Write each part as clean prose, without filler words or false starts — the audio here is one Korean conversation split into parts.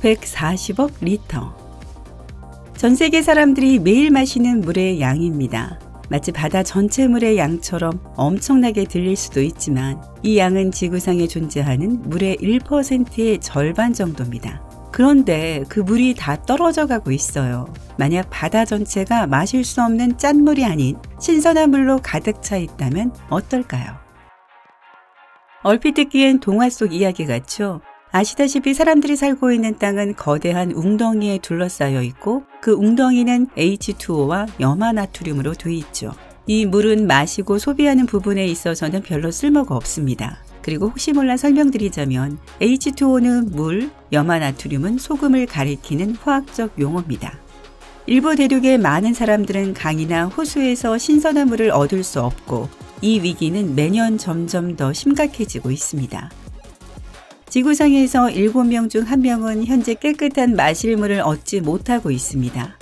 140억 리터. 전 세계 사람들이 매일 마시는 물의 양입니다. 마치 바다 전체 물의 양처럼 엄청나게 들릴 수도 있지만 이 양은 지구상에 존재하는 물의 1%의 절반 정도입니다. 그런데 그 물이 다 떨어져 가고 있어요. 만약 바다 전체가 마실 수 없는 짠물이 아닌 신선한 물로 가득 차 있다면 어떨까요? 얼핏 듣기엔 동화 속 이야기 같죠? 아시다시피 사람들이 살고 있는 땅은 거대한 웅덩이에 둘러싸여 있고 그 웅덩이는 H2O와 염화나트륨으로 되어 있죠. 이 물은 마시고 소비하는 부분에 있어서는 별로 쓸모가 없습니다. 그리고 혹시 몰라 설명드리자면 H2O는 물, 염화나트륨은 소금을 가리키는 화학적 용어입니다. 일부 대륙의 많은 사람들은 강이나 호수에서 신선한 물을 얻을 수 없고 이 위기는 매년 점점 더 심각해지고 있습니다. 지구상에서 7명 중 1명은 현재 깨끗한 마실 물을 얻지 못하고 있습니다.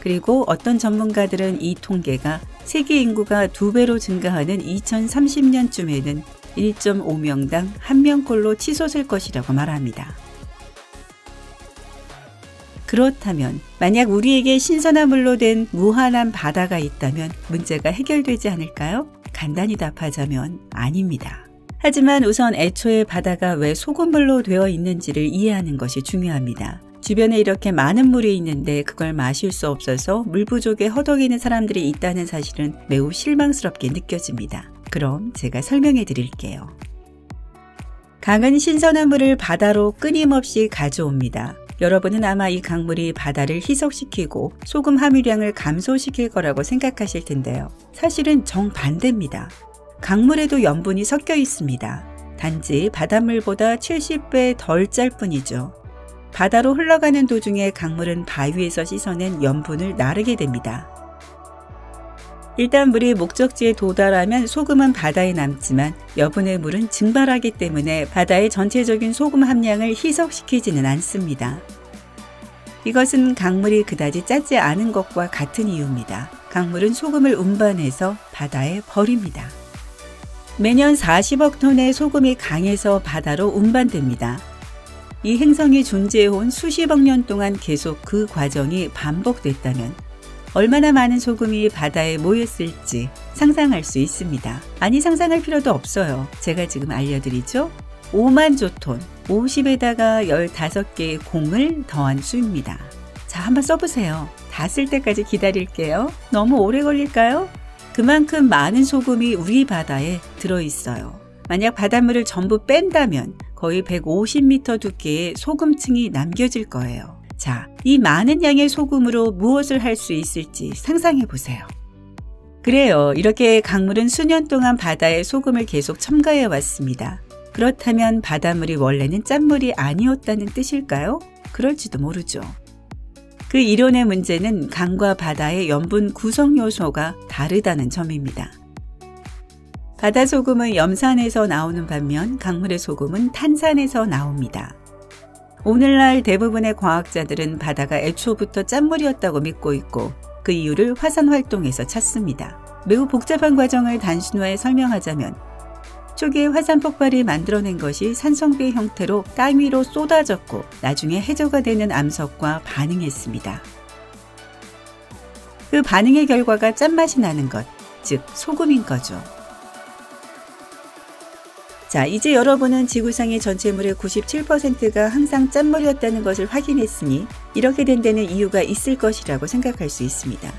그리고 어떤 전문가들은 이 통계가 세계 인구가 2배로 증가하는 2030년쯤에는 1.5명당 1명꼴로 치솟을 것이라고 말합니다. 그렇다면 만약 우리에게 신선한 물로 된 무한한 바다가 있다면 문제가 해결되지 않을까요? 간단히 답하자면 아닙니다. 하지만 우선 애초에 바다가 왜 소금물로 되어 있는지를 이해하는 것이 중요합니다. 주변에 이렇게 많은 물이 있는데 그걸 마실 수 없어서 물 부족에 허덕이는 사람들이 있다는 사실은 매우 실망스럽게 느껴집니다. 그럼 제가 설명해 드릴게요. 강은 신선한 물을 바다로 끊임없이 가져옵니다. 여러분은 아마 이 강물이 바다를 희석시키고 소금 함유량을 감소시킬 거라고 생각하실 텐데요. 사실은 정반대입니다. 강물에도 염분이 섞여 있습니다. 단지 바닷물보다 70배 덜 짤 뿐이죠. 바다로 흘러가는 도중에 강물은 바위에서 씻어낸 염분을 나르게 됩니다. 일단 물이 목적지에 도달하면 소금은 바다에 남지만 여분의 물은 증발하기 때문에 바다의 전체적인 소금 함량을 희석시키지는 않습니다. 이것은 강물이 그다지 짜지 않은 것과 같은 이유입니다. 강물은 소금을 운반해서 바다에 버립니다. 매년 40억 톤의 소금이 강에서 바다로 운반됩니다. 이 행성이 존재해온 수십억 년 동안 계속 그 과정이 반복됐다면 얼마나 많은 소금이 바다에 모였을지 상상할 수 있습니다. 아니 상상할 필요도 없어요. 제가 지금 알려드리죠. 5만 조톤, 50에다가 15개의 공을 더한 수입니다. 자, 한번 써보세요. 다 쓸 때까지 기다릴게요. 너무 오래 걸릴까요? 그만큼 많은 소금이 우리 바다에 들어있어요. 만약 바닷물을 전부 뺀다면 거의 150m 두께의 소금층이 남겨질 거예요. 자, 이 많은 양의 소금으로 무엇을 할 수 있을지 상상해 보세요. 그래요. 이렇게 강물은 수년 동안 바다에 소금을 계속 첨가해 왔습니다. 그렇다면 바닷물이 원래는 짠물이 아니었다는 뜻일까요? 그럴지도 모르죠. 그 이론의 문제는 강과 바다의 염분 구성 요소가 다르다는 점입니다. 바다 소금은 염산에서 나오는 반면 강물의 소금은 탄산에서 나옵니다. 오늘날 대부분의 과학자들은 바다가 애초부터 짠물이었다고 믿고 있고 그 이유를 화산 활동에서 찾습니다. 매우 복잡한 과정을 단순화해 설명하자면 초기에 화산 폭발이 만들어낸 것이 산성비의 형태로 땅 위로 쏟아졌고 나중에 해저가 되는 암석과 반응했습니다. 그 반응의 결과가 짠맛이 나는 것, 즉 소금인 거죠. 자, 이제 여러분은 지구상의 전체 물의 97%가 항상 짠물이었다는 것을 확인했으니 이렇게 된 데는 이유가 있을 것이라고 생각할 수 있습니다.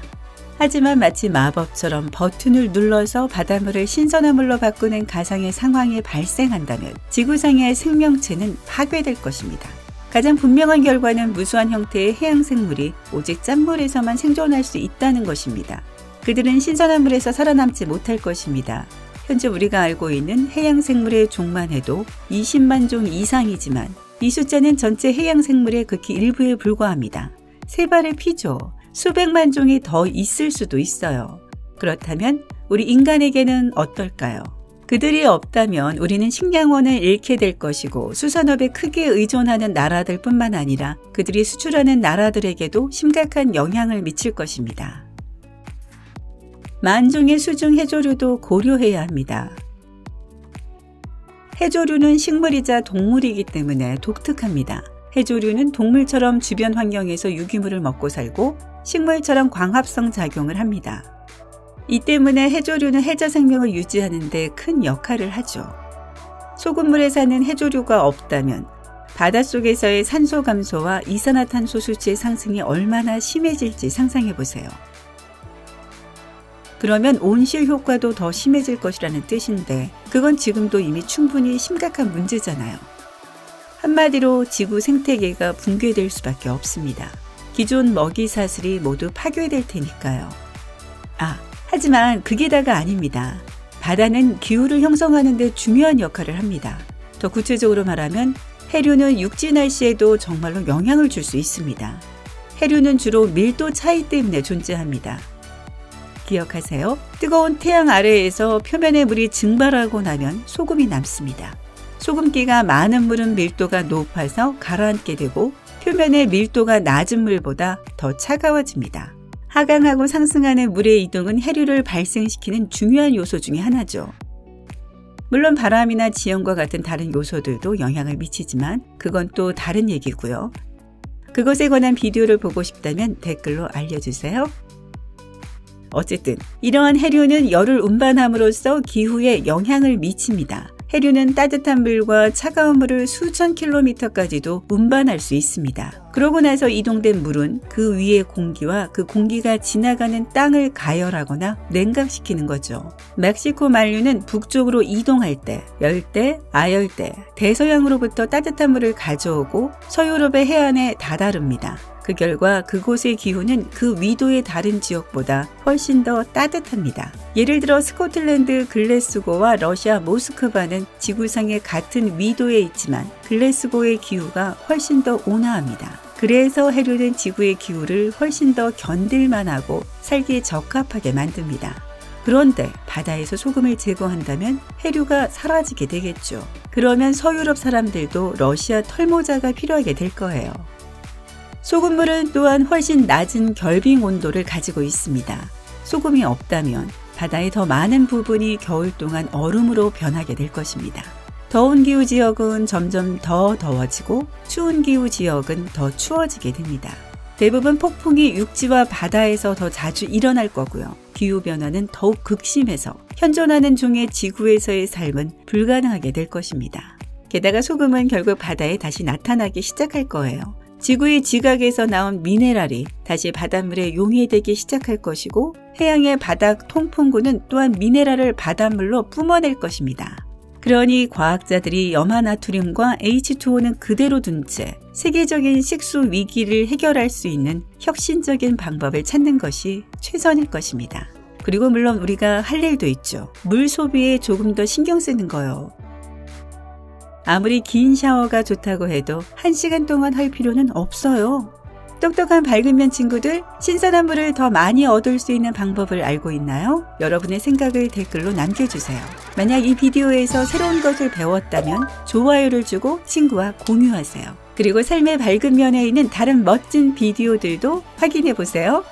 하지만 마치 마법처럼 버튼을 눌러서 바닷물을 신선한 물로 바꾸는 가상의 상황이 발생한다면 지구상의 생명체는 파괴될 것입니다. 가장 분명한 결과는 무수한 형태의 해양 생물이 오직 짠물에서만 생존할 수 있다는 것입니다. 그들은 신선한 물에서 살아남지 못할 것입니다. 현재 우리가 알고 있는 해양 생물의 종만 해도 20만 종 이상이지만 이 숫자는 전체 해양 생물의 극히 일부에 불과합니다. 세 발의 피죠. 수백만 종이 더 있을 수도 있어요. 그렇다면 우리 인간에게는 어떨까요? 그들이 없다면 우리는 식량원을 잃게 될 것이고 수산업에 크게 의존하는 나라들 뿐만 아니라 그들이 수출하는 나라들에게도 심각한 영향을 미칠 것입니다. 만종의 수중 해조류도 고려해야 합니다. 해조류는 식물이자 동물이기 때문에 독특합니다. 해조류는 동물처럼 주변 환경에서 유기물을 먹고 살고 식물처럼 광합성 작용을 합니다. 이 때문에 해조류는 해저 생명을 유지하는 데 큰 역할을 하죠. 소금물에 사는 해조류가 없다면 바닷속에서의 산소 감소와 이산화탄소 수치의 상승이 얼마나 심해질지 상상해 보세요. 그러면 온실 효과도 더 심해질 것이라는 뜻인데 그건 지금도 이미 충분히 심각한 문제잖아요. 한마디로 지구 생태계가 붕괴될 수밖에 없습니다. 기존 먹이 사슬이 모두 파괴될 테니까요. 하지만 그게 다가 아닙니다. 바다는 기후를 형성하는 데 중요한 역할을 합니다. 더 구체적으로 말하면 해류는 육지 날씨에도 정말로 영향을 줄 수 있습니다. 해류는 주로 밀도 차이 때문에 존재합니다. 기억하세요. 뜨거운 태양 아래에서 표면의 물이 증발하고 나면 소금이 남습니다. 소금기가 많은 물은 밀도가 높아서 가라앉게 되고 표면의 밀도가 낮은 물보다 더 차가워집니다. 하강하고 상승하는 물의 이동은 해류를 발생시키는 중요한 요소 중에 하나죠. 물론 바람이나 지형과 같은 다른 요소들도 영향을 미치지만 그건 또 다른 얘기고요. 그것에 관한 비디오를 보고 싶다면 댓글로 알려주세요. 어쨌든 이러한 해류는 열을 운반함으로써 기후에 영향을 미칩니다. 해류는 따뜻한 물과 차가운 물을 수천 킬로미터까지도 운반할 수 있습니다. 그러고 나서 이동된 물은 그 위의 공기와 그 공기가 지나가는 땅을 가열하거나 냉각시키는 거죠. 멕시코 만류는 북쪽으로 이동할 때 열대, 아열대, 대서양으로부터 따뜻한 물을 가져오고 서유럽의 해안에 다다릅니다. 그 결과 그곳의 기후는 그 위도의 다른 지역보다 훨씬 더 따뜻합니다. 예를 들어 스코틀랜드 글래스고와 러시아 모스크바는 지구상의 같은 위도에 있지만 글래스고의 기후가 훨씬 더 온화합니다. 그래서 해류는 지구의 기후를 훨씬 더 견딜만하고 살기에 적합하게 만듭니다. 그런데 바다에서 소금을 제거한다면 해류가 사라지게 되겠죠. 그러면 서유럽 사람들도 러시아 털모자가 필요하게 될 거예요. 소금물은 또한 훨씬 낮은 결빙 온도를 가지고 있습니다. 소금이 없다면 바다의 더 많은 부분이 겨울 동안 얼음으로 변하게 될 것입니다. 더운 기후 지역은 점점 더 더워지고 추운 기후 지역은 더 추워지게 됩니다. 대부분 폭풍이 육지와 바다에서 더 자주 일어날 거고요. 기후변화는 더욱 극심해서 현존하는 종의 지구에서의 삶은 불가능하게 될 것입니다. 게다가 소금은 결국 바다에 다시 나타나기 시작할 거예요. 지구의 지각에서 나온 미네랄이 다시 바닷물에 용해되기 시작할 것이고 해양의 바닥 통풍구는 또한 미네랄을 바닷물로 뿜어낼 것입니다. 그러니 과학자들이 염화나트륨과 H2O는 그대로 둔 채 세계적인 식수 위기를 해결할 수 있는 혁신적인 방법을 찾는 것이 최선일 것입니다. 그리고 물론 우리가 할 일도 있죠. 물 소비에 조금 더 신경 쓰는 거요. 아무리 긴 샤워가 좋다고 해도 1시간 동안 할 필요는 없어요. 똑똑한 밝은면 친구들, 신선한 물을 더 많이 얻을 수 있는 방법을 알고 있나요? 여러분의 생각을 댓글로 남겨주세요. 만약 이 비디오에서 새로운 것을 배웠다면 좋아요를 주고 친구와 공유하세요. 그리고 삶의 밝은 면에 있는 다른 멋진 비디오들도 확인해 보세요.